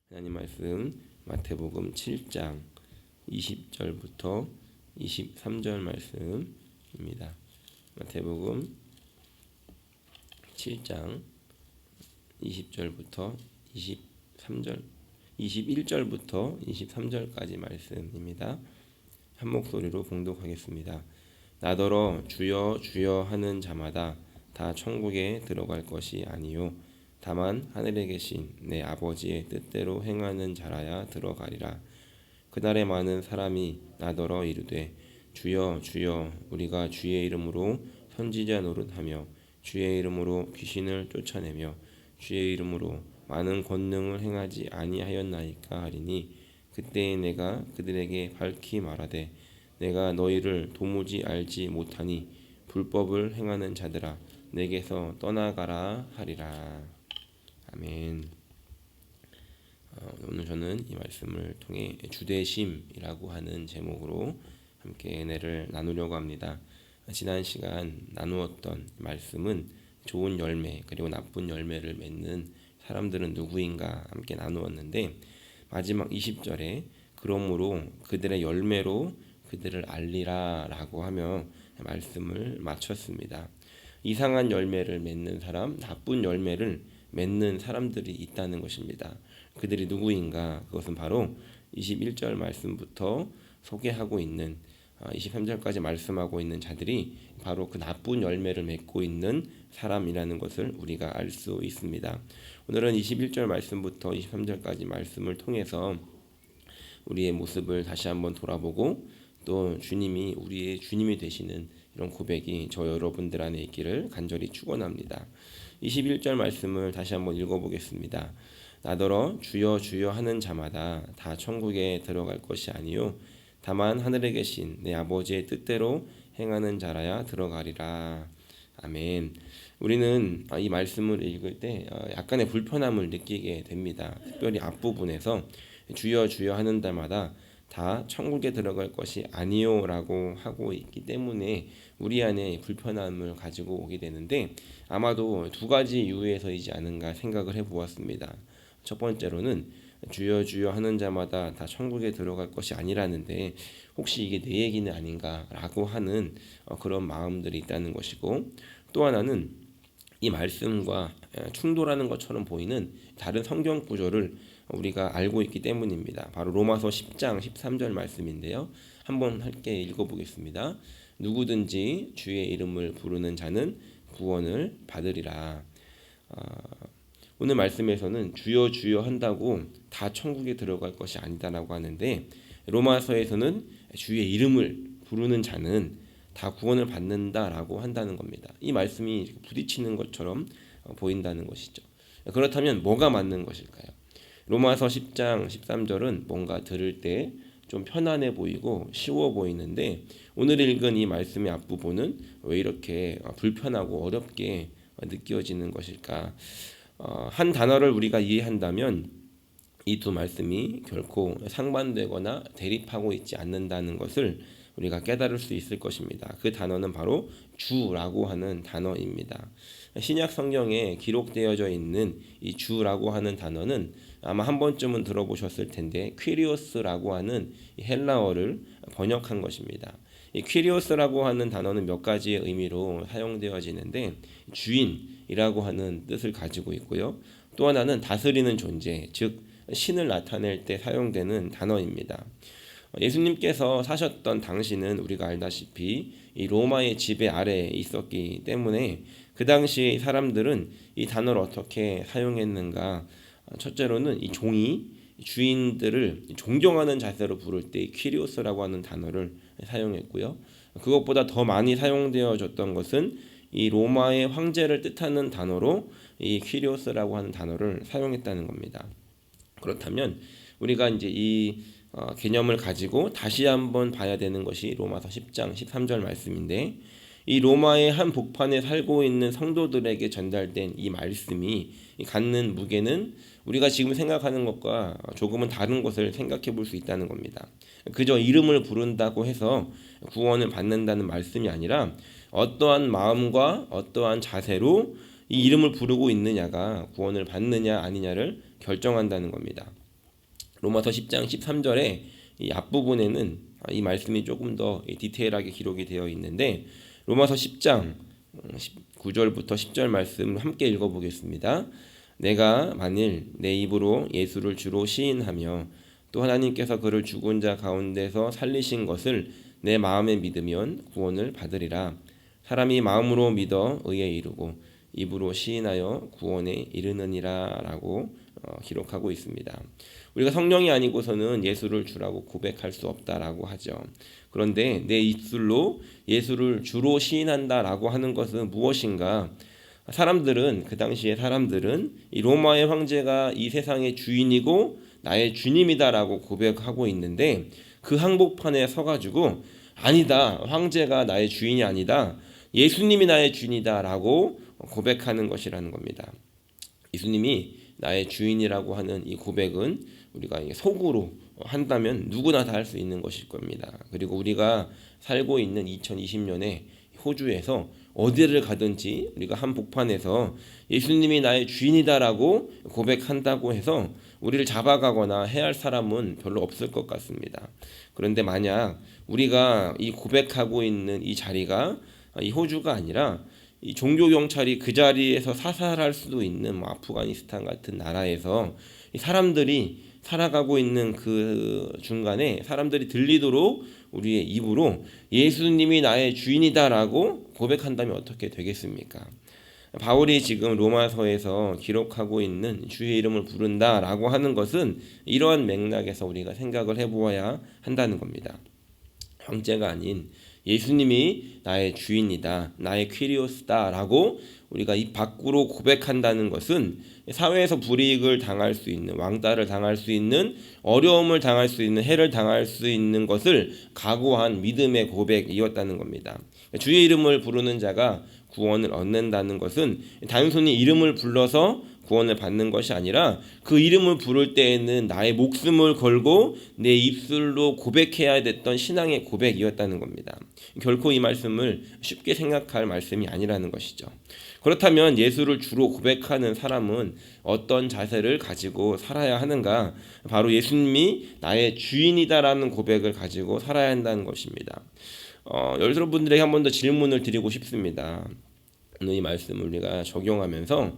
하나님 말씀 마태복음 7장 20절부터 23절 말씀입니다. 마태복음 7장 20절부터 23절 21절부터 23절까지 말씀입니다. 한 목소리로 봉독하겠습니다. 나더러 주여 주여 하는 자마다 다 천국에 들어갈 것이 아니요 다만 하늘에 계신 내 아버지의 뜻대로 행하는 자라야 들어가리라. 그날에 많은 사람이 나더러 이르되 주여 주여 우리가 주의 이름으로 선지자 노릇하며 주의 이름으로 귀신을 쫓아내며 주의 이름으로 많은 권능을 행하지 아니하였나이까 하리니 그때에 내가 그들에게 밝히 말하되 내가 너희를 도무지 알지 못하니 불법을 행하는 자들아 내게서 떠나가라 하리라. 아멘. 오늘 저는 이 말씀을 통해 주대심이라고 하는 제목으로 함께 은혜를 나누려고 합니다. 지난 시간 나누었던 말씀은 좋은 열매 그리고 나쁜 열매를 맺는 사람들은 누구인가 함께 나누었는데 마지막 20절에 그러므로 그들의 열매로 그들을 알리라 라고 하며 말씀을 마쳤습니다. 이상한 열매를 맺는 사람, 나쁜 열매를 맺는 사람들이 있다는 것입니다. 그들이 누구인가? 그것은 바로 21절 말씀부터 소개하고 있는 23절까지 말씀하고 있는 자들이 바로 그 나쁜 열매를 맺고 있는 사람이라는 것을 우리가 알 수 있습니다. 오늘은 21절 말씀부터 23절까지 말씀을 통해서 우리의 모습을 다시 한번 돌아보고 또 주님이 우리의 주님이 되시는 이런 고백이 저 여러분들 안에 있기를 간절히 축원합니다. 21절 말씀을 다시 한번 읽어보겠습니다. 나더러 주여 주여 하는 자마다 다 천국에 들어갈 것이 아니요 다만 하늘에 계신 내 아버지의 뜻대로 행하는 자라야 들어가리라. 아멘. 우리는 이 말씀을 읽을 때 약간의 불편함을 느끼게 됩니다. 특별히 앞부분에서 주여 주여 하는 자마다 다 천국에 들어갈 것이 아니요라고 하고 있기 때문에 우리 안에 불편함을 가지고 오게 되는데 아마도 두 가지 이유에서이지 않은가 생각을 해보았습니다. 첫 번째로는 주여 주여 하는 자마다 다 천국에 들어갈 것이 아니라는데 혹시 이게 내 얘기는 아닌가라고 하는 그런 마음들이 있다는 것이고, 또 하나는 이 말씀과 충돌하는 것처럼 보이는 다른 성경 구절을 우리가 알고 있기 때문입니다. 바로 로마서 10장 13절 말씀인데요. 한번 함께 읽어보겠습니다. 누구든지 주의 이름을 부르는 자는 구원을 받으리라. 오늘 말씀에서는 주여 주여 한다고 다 천국에 들어갈 것이 아니다라고 하는데, 로마서에서는 주의 이름을 부르는 자는 다 구원을 받는다라고 한다는 겁니다. 이 말씀이 부딪히는 것처럼 보인다는 것이죠. 그렇다면 뭐가 맞는 것일까요? 로마서 10장 13절은 뭔가 들을 때 좀 편안해 보이고 쉬워 보이는데 오늘 읽은 이 말씀의 앞부분은 왜 이렇게 불편하고 어렵게 느껴지는 것일까? 한 단어를 우리가 이해한다면 이 두 말씀이 결코 상반되거나 대립하고 있지 않는다는 것을 우리가 깨달을 수 있을 것입니다. 그 단어는 바로 주라고 하는 단어입니다. 신약 성경에 기록되어져 있는 이 주라고 하는 단어는 아마 한 번쯤은 들어보셨을 텐데 퀴리오스라고 하는 헬라어를 번역한 것입니다. 이 퀴리오스라고 하는 단어는 몇 가지의 의미로 사용되어지는데 주인이라고 하는 뜻을 가지고 있고요. 또 하나는 다스리는 존재, 즉 신을 나타낼 때 사용되는 단어입니다. 예수님께서 사셨던 당시는 우리가 알다시피 이 로마의 지배 아래에 있었기 때문에 그 당시 사람들은 이 단어를 어떻게 사용했는가? 첫째로는 이 종이 주인들을 존경하는 자세로 부를 때 퀴리오스라고 하는 단어를 사용했고요. 그것보다 더 많이 사용되어졌던 것은 이 로마의 황제를 뜻하는 단어로 이 퀴리오스라고 하는 단어를 사용했다는 겁니다. 그렇다면 우리가 이제 이 개념을 가지고 다시 한번 봐야 되는 것이 로마서 10장 13절 말씀인데, 이 로마의 한 복판에 살고 있는 성도들에게 전달된 이 말씀이 갖는 무게는 우리가 지금 생각하는 것과 조금은 다른 것을 생각해 볼 수 있다는 겁니다. 그저 이름을 부른다고 해서 구원을 받는다는 말씀이 아니라 어떠한 마음과 어떠한 자세로 이 이름을 부르고 있느냐가 구원을 받느냐 아니냐를 결정한다는 겁니다. 로마서 10장 13절에 이 앞부분에는 이 말씀이 조금 더 디테일하게 기록이 되어 있는데 로마서 10장 9절부터 10절 말씀 함께 읽어보겠습니다. 내가 만일 내 입으로 예수를 주로 시인하며 또 하나님께서 그를 죽은 자 가운데서 살리신 것을 내 마음에 믿으면 구원을 받으리라. 사람이 마음으로 믿어 의에 이르고 입으로 시인하여 구원에 이르느니라 라고 기록하고 있습니다. 우리가 성령이 아니고서는 예수를 주라고 고백할 수 없다라고 하죠. 그런데 내 입술로 예수를 주로 시인한다라고 하는 것은 무엇인가? 사람들은 그 당시에 사람들은 이 로마의 황제가 이 세상의 주인이고 나의 주님이다라고 고백하고 있는데 그 한복판에 서가지고 아니다, 황제가 나의 주인이 아니다, 예수님이 나의 주인이다라고 고백하는 것이라는 겁니다. 예수님이 나의 주인이라고 하는 이 고백은 우리가 속으로 한다면 누구나 다 할 수 있는 것일 겁니다. 그리고 우리가 살고 있는 2020년에 호주에서 어디를 가든지 우리가 한복판에서 예수님이 나의 주인이다라고 고백한다고 해서 우리를 잡아가거나 해할 사람은 별로 없을 것 같습니다. 그런데 만약 우리가 이 고백하고 있는 이 자리가 이 호주가 아니라 이 종교 경찰이 그 자리에서 사살할 수도 있는 아프가니스탄 같은 나라에서 이 사람들이 살아가고 있는 그 중간에 사람들이 들리도록 우리의 입으로 예수님이 나의 주인이다라고 고백한다면 어떻게 되겠습니까? 바울이 지금 로마서에서 기록하고 있는 주의 이름을 부른다라고 하는 것은 이러한 맥락에서 우리가 생각을 해보아야 한다는 겁니다. 황제가 아닌 예수님이 나의 주인이다, 나의 퀴리오스다라고 우리가 입 밖으로 고백한다는 것은 사회에서 불이익을 당할 수 있는, 왕따를 당할 수 있는, 어려움을 당할 수 있는, 해를 당할 수 있는 것을 각오한 믿음의 고백이었다는 겁니다. 주의 이름을 부르는 자가 구원을 얻는다는 것은 단순히 이름을 불러서 구원을 받는 것이 아니라 그 이름을 부를 때에는 나의 목숨을 걸고 내 입술로 고백해야 됐던 신앙의 고백이었다는 겁니다. 결코 이 말씀을 쉽게 생각할 말씀이 아니라는 것이죠. 그렇다면 예수를 주로 고백하는 사람은 어떤 자세를 가지고 살아야 하는가? 바로 예수님이 나의 주인이다라는 고백을 가지고 살아야 한다는 것입니다. 여러분들에게 한 번 더 질문을 드리고 싶습니다. 오늘 이 말씀을 우리가 적용하면서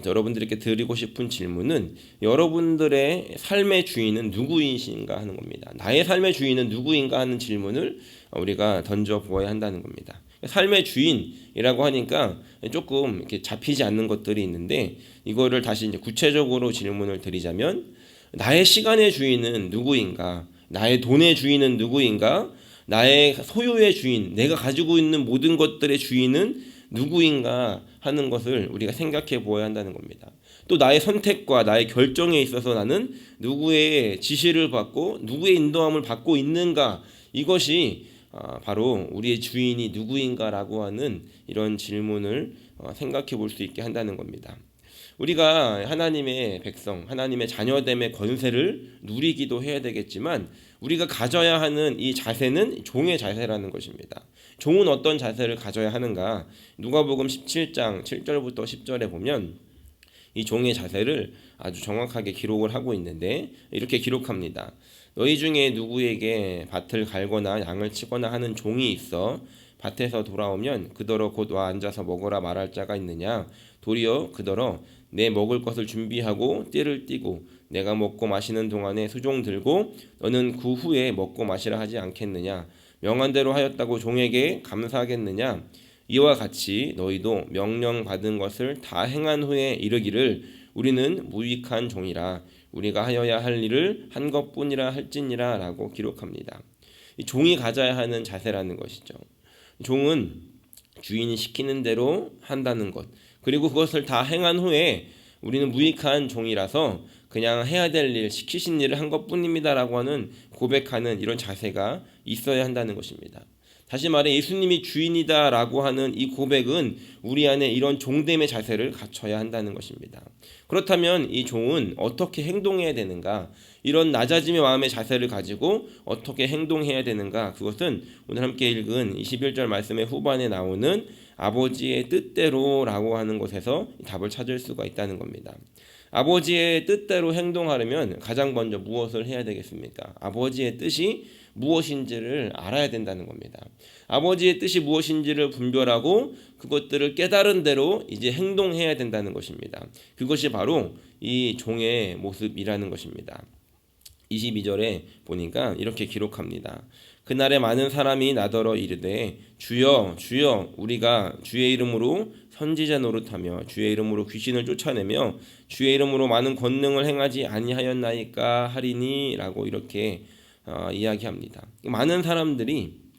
여러분들에게 드리고 싶은 질문은 여러분들의 삶의 주인은 누구이신가 하는 겁니다. 나의 삶의 주인은 누구인가 하는 질문을 우리가 던져보아야 한다는 겁니다. 삶의 주인이라고 하니까 조금 이렇게 잡히지 않는 것들이 있는데 이거를 다시 이제 구체적으로 질문을 드리자면 나의 시간의 주인은 누구인가? 나의 돈의 주인은 누구인가? 나의 소유의 주인, 내가 가지고 있는 모든 것들의 주인은 누구인가 하는 것을 우리가 생각해 보아야 한다는 겁니다. 또 나의 선택과 나의 결정에 있어서 나는 누구의 지시를 받고 누구의 인도함을 받고 있는가, 이것이 바로 우리의 주인이 누구인가라고 하는 이런 질문을 생각해 볼 수 있게 한다는 겁니다. 우리가 하나님의 백성, 하나님의 자녀됨의 권세를 누리기도 해야 되겠지만 우리가 가져야 하는 이 자세는 종의 자세라는 것입니다. 종은 어떤 자세를 가져야 하는가? 누가복음 17장 7절부터 10절에 보면 이 종의 자세를 아주 정확하게 기록을 하고 있는데 이렇게 기록합니다. 너희 중에 누구에게 밭을 갈거나 양을 치거나 하는 종이 있어 밭에서 돌아오면 그더러 곧 와 앉아서 먹으라 말할 자가 있느냐? 도리어 그더러 내 먹을 것을 준비하고 띠를 띠고 내가 먹고 마시는 동안에 수종 들고 너는 그 후에 먹고 마시라 하지 않겠느냐? 명한대로 하였다고 종에게 감사하겠느냐? 이와 같이 너희도 명령받은 것을 다 행한 후에 이르기를 우리는 무익한 종이라 우리가 하여야 할 일을 한 것뿐이라 할지니라 라고 기록합니다. 이 종이 가져야 하는 자세라는 것이죠. 종은 주인이 시키는 대로 한다는 것, 그리고 그것을 다 행한 후에 우리는 무익한 종이라서 그냥 해야 될 일, 시키신 일을 한 것뿐입니다라고 하는 고백하는 이런 자세가 있어야 한다는 것입니다. 다시 말해 예수님이 주인이다라고 하는 이 고백은 우리 안에 이런 종됨의 자세를 갖춰야 한다는 것입니다. 그렇다면 이 종은 어떻게 행동해야 되는가? 이런 낮아짐의 마음의 자세를 가지고 어떻게 행동해야 되는가? 그것은 오늘 함께 읽은 21절 말씀의 후반에 나오는 아버지의 뜻대로라고 하는 것에서 답을 찾을 수가 있다는 겁니다. 아버지의 뜻대로 행동하려면 가장 먼저 무엇을 해야 되겠습니까? 아버지의 뜻이 무엇인지를 알아야 된다는 겁니다. 아버지의 뜻이 무엇인지를 분별하고 그것들을 깨달은 대로 이제 행동해야 된다는 것입니다. 그것이 바로 이 종의 모습이라는 것입니다. 22절에 보니까 이렇게 기록합니다. 그날에 많은 사람이 나더러 이르되 주여 주여 우리가 주의 이름으로 선지자 노릇하며 주의 이름으로 귀신을 쫓아내며 주의 이름으로 많은 권능을 행하지 아니하였나이까 하리니라고 이렇게 이야기합니다. 많은 사람들이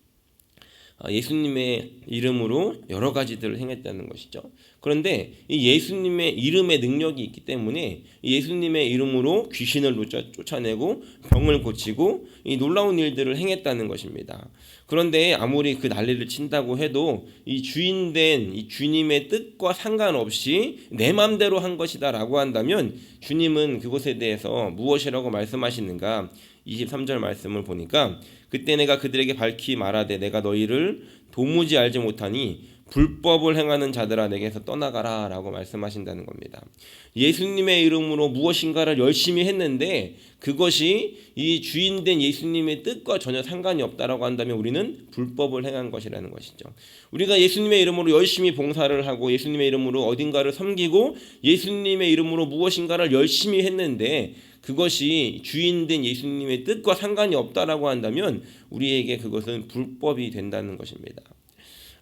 예수님의 이름으로 여러 가지들을 행했다는 것이죠. 그런데 이 예수님의 이름의 능력이 있기 때문에 예수님의 이름으로 귀신을 쫓아내고 병을 고치고 이 놀라운 일들을 행했다는 것입니다. 그런데 아무리 그 난리를 친다고 해도 이 주인된 이 주님의 뜻과 상관없이 내 맘대로 한 것이다라고 한다면 주님은 그것에 대해서 무엇이라고 말씀하시는가? 23절 말씀을 보니까 그때 내가 그들에게 밝히 말하되 내가 너희를 도무지 알지 못하니 불법을 행하는 자들아 내게서 떠나가라 라고 말씀하신다는 겁니다. 예수님의 이름으로 무엇인가를 열심히 했는데 그것이 이 주인된 예수님의 뜻과 전혀 상관이 없다라고 한다면 우리는 불법을 행한 것이라는 것이죠. 우리가 예수님의 이름으로 열심히 봉사를 하고 예수님의 이름으로 어딘가를 섬기고 예수님의 이름으로 무엇인가를 열심히 했는데 그것이 주인된 예수님의 뜻과 상관이 없다라고 한다면 우리에게 그것은 불법이 된다는 것입니다.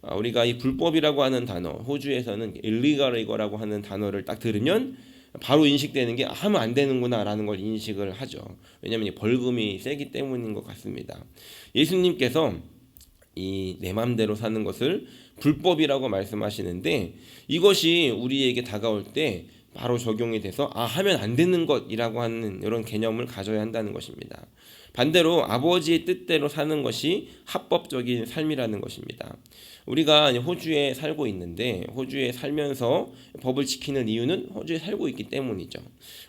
우리가 이 불법이라고 하는 단어, 호주에서는 illegal이라고 하는 단어를 딱 들으면 바로 인식되는 게 하면 안 되는구나라는 걸 인식을 하죠. 왜냐하면 벌금이 세기 때문인 것 같습니다. 예수님께서 이 내 맘대로 사는 것을 불법이라고 말씀하시는데 이것이 우리에게 다가올 때 바로 적용이 돼서 하면 안 되는 것이라고 하는 이런 개념을 가져야 한다는 것입니다. 반대로 아버지의 뜻대로 사는 것이 합법적인 삶이라는 것입니다. 우리가 호주에 살고 있는데 호주에 살면서 법을 지키는 이유는 호주에 살고 있기 때문이죠.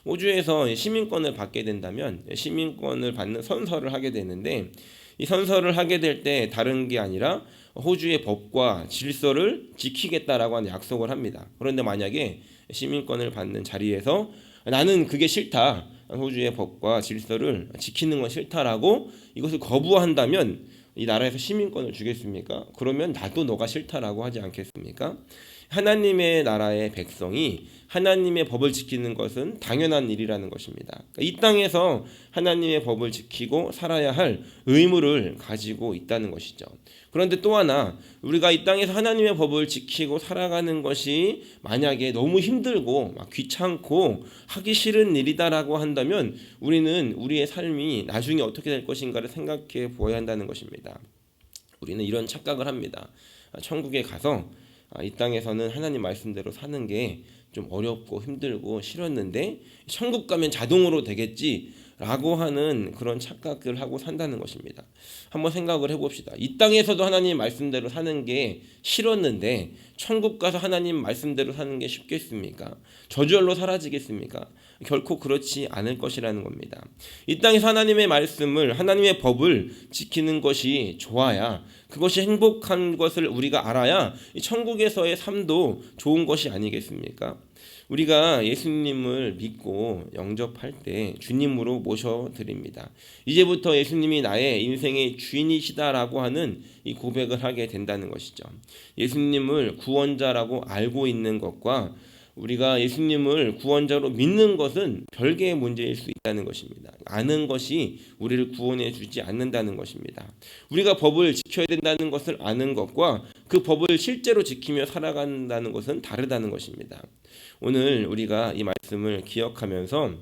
호주에서 시민권을 받게 된다면 시민권을 받는 선서를 하게 되는데 이 선서를 하게 될 때 다른 게 아니라 호주의 법과 질서를 지키겠다라고 하는 약속을 합니다. 그런데 만약에 시민권을 받는 자리에서 나는 그게 싫다. 호주의 법과 질서를 지키는 건 싫다라고 이것을 거부한다면 이 나라에서 시민권을 주겠습니까? 그러면 나도 너가 싫다라고 하지 않겠습니까? 하나님의 나라의 백성이 하나님의 법을 지키는 것은 당연한 일이라는 것입니다. 이 땅에서 하나님의 법을 지키고 살아야 할 의무를 가지고 있다는 것이죠. 그런데 또 하나 우리가 이 땅에서 하나님의 법을 지키고 살아가는 것이 만약에 너무 힘들고 귀찮고 하기 싫은 일이다라고 한다면 우리는 우리의 삶이 나중에 어떻게 될 것인가를 생각해 보아야 한다는 것입니다. 우리는 이런 착각을 합니다. 천국에 가서 이 땅에서는 하나님 말씀대로 사는 게 좀 어렵고 힘들고 싫었는데 천국 가면 자동으로 되겠지라고 하는 그런 착각을 하고 산다는 것입니다. 한번 생각을 해봅시다. 이 땅에서도 하나님 말씀대로 사는 게 싫었는데 천국 가서 하나님 말씀대로 사는 게 쉽겠습니까? 저절로 사라지겠습니까? 결코 그렇지 않을 것이라는 겁니다. 이 땅에서 하나님의 말씀을 하나님의 법을 지키는 것이 좋아야 그것이 행복한 것을 우리가 알아야 천국에서의 삶도 좋은 것이 아니겠습니까? 우리가 예수님을 믿고 영접할 때 주님으로 모셔드립니다. 이제부터 예수님이 나의 인생의 주인이시다라고 하는 이 고백을 하게 된다는 것이죠. 예수님을 구원자라고 알고 있는 것과 우리가 예수님을 구원자로 믿는 것은 별개의 문제일 수 있다는 것입니다. 아는 것이 우리를 구원해 주지 않는다는 것입니다. 우리가 법을 지켜야 된다는 것을 아는 것과 그 법을 실제로 지키며 살아간다는 것은 다르다는 것입니다. 오늘 우리가 이 말씀을 기억하면서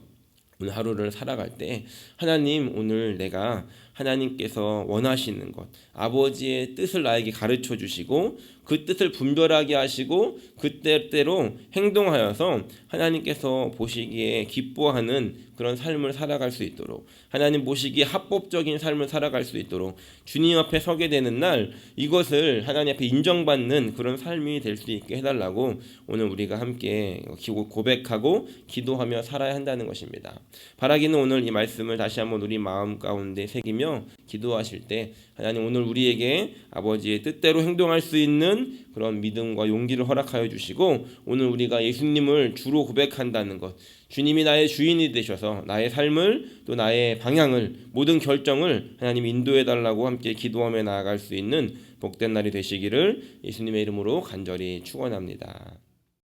오늘 하루를 살아갈 때 하나님 오늘 내가 하나님께서 원하시는 것 아버지의 뜻을 나에게 가르쳐 주시고 그 뜻을 분별하게 하시고 그때대로 행동하여서 하나님께서 보시기에 기뻐하는 그런 삶을 살아갈 수 있도록 하나님 보시기에 합법적인 삶을 살아갈 수 있도록 주님 앞에 서게 되는 날 이것을 하나님 앞에 인정받는 그런 삶이 될 수 있게 해달라고 오늘 우리가 함께 고백하고 기도하며 살아야 한다는 것입니다. 바라기는 오늘 이 말씀을 다시 한번 우리 마음 가운데 새기며 기도하실 때 하나님 오늘 우리에게 아버지의 뜻대로 행동할 수 있는 새로운 그런 믿음과 용기를 허락하여 주시고 오늘 우리가 예수님을 주로 고백한다는 것, 주님이 나의 주인이 되셔서 나의 삶을 또 나의 방향을 모든 결정을 하나님 인도해 달라고 함께 기도하며 나아갈 수 있는 복된 날이 되시기를 예수님의 이름으로 간절히 축원합니다.